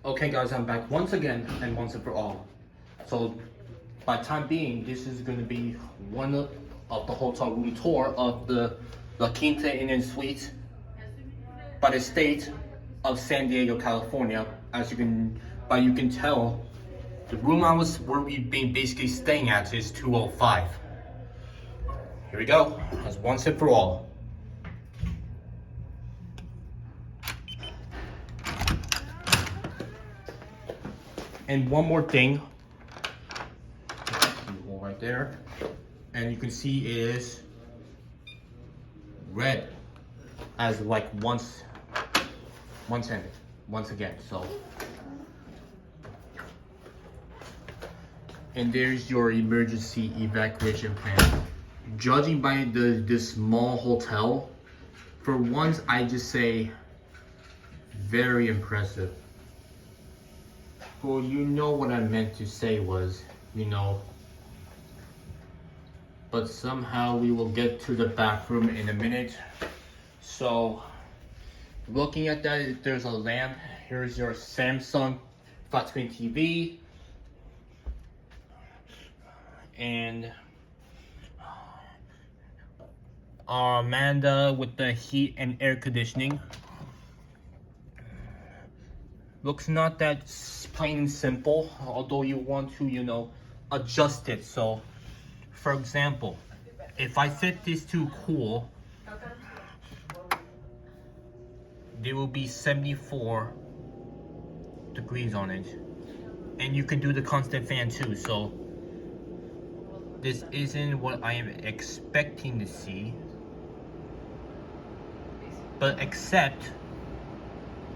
Okay guys, I'm back once again and once and for all. So by time being, this is going to be one of the hotel room tour of the La Quinta Inn and Suites by the state of San Diego, California. As you can tell, the room where we've been basically staying at is 205. Here we go, as once and for all. And one more thing, right there, and you can see it is red as like once again. So, and there's your emergency evacuation plan. Judging by this small hotel, for once I just say very impressive. Well, you know what I meant to say was, but somehow we will get to the bathroom in a minute. So, looking at that, there's a lamp. Here's your Samsung flat screen TV. And Amanda with the heat and air conditioning. Looks not that plain and simple, although you want to, adjust it. So, for example, if I set this to cool, there will be 74 degrees on it. And you can do the constant fan too. So, this isn't what I am expecting to see. But except,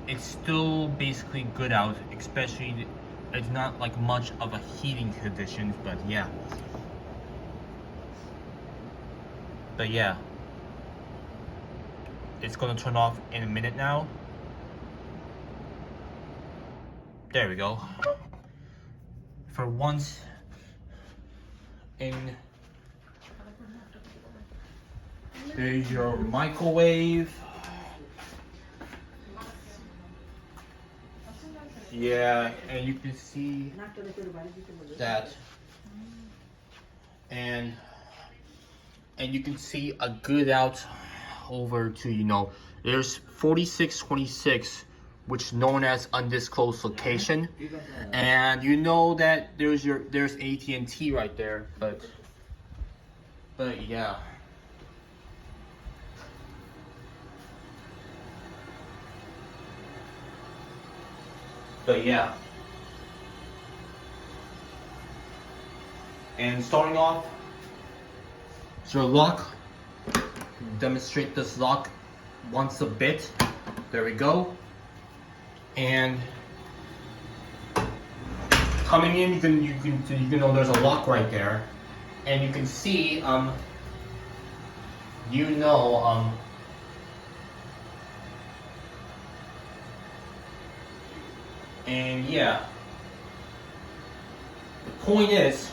it's still basically good out, especially it's not like much of a heating conditions, but yeah. It's gonna turn off in a minute now. There we go. For once there's your microwave. Yeah, and you can see that, and you can see a good out over to, there's 4626, which is known as undisclosed location, and you know that there's AT&T right there, but yeah. And starting off, so lock, demonstrate this lock once a bit. There we go. And coming in, you can know there's a lock right there, and you can see and yeah, the point is,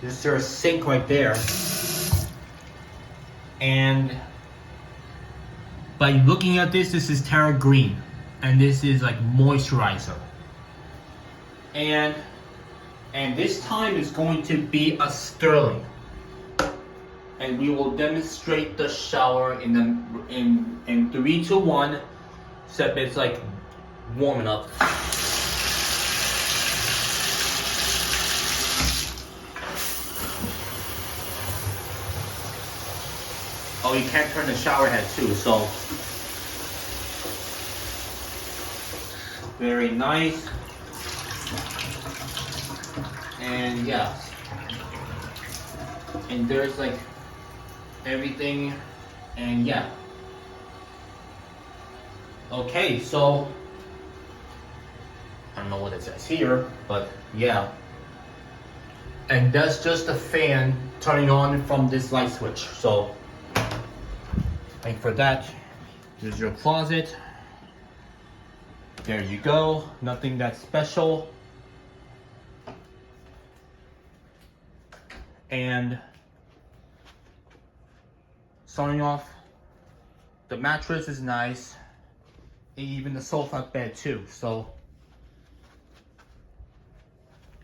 is there a sink right there, and by looking at this is Terra Green, and this is like moisturizer, and this time is going to be a Sterling. And we will demonstrate the shower in 3, 2, 1, except it's like warming up. Oh, you can't turn the shower head too, so very nice. And yeah, and there's like everything, and yeah. Okay, so I don't know what it says here, but yeah. And that's just the fan turning on from this light switch. So, and for that, here's your closet. There you go. Nothing that special. And starting off, the mattress is nice, and even the sofa bed too. So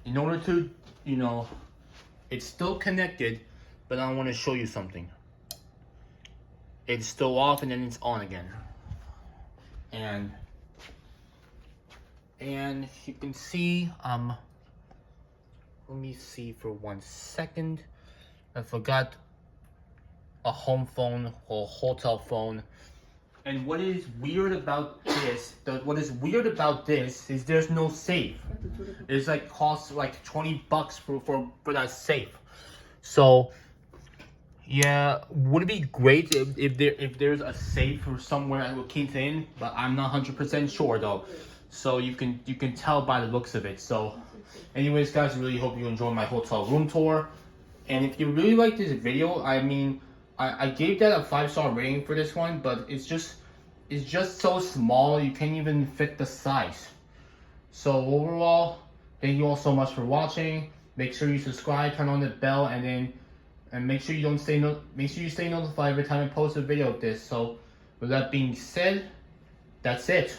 in order to, it's still connected, but I want to show you something. It's still off and then it's on again. And you can see, let me see for 1 second. I forgot a home phone or hotel phone. And what is weird about this, is there's no safe. It's like costs like $20 for that safe. So yeah, would it be great if there's a safe or somewhere at Quinta Inn, but I'm not 100% sure though. So you can tell by the looks of it. So anyways guys, really hope you enjoyed my hotel room tour. And if you really like this video, I mean, I gave that a 5-star rating for this one, but it's just so small you can't even fit the size. So overall, thank you all so much for watching. Make sure you subscribe, turn on the bell, and make sure you stay notified every time I post a video of this. So with that being said, that's it.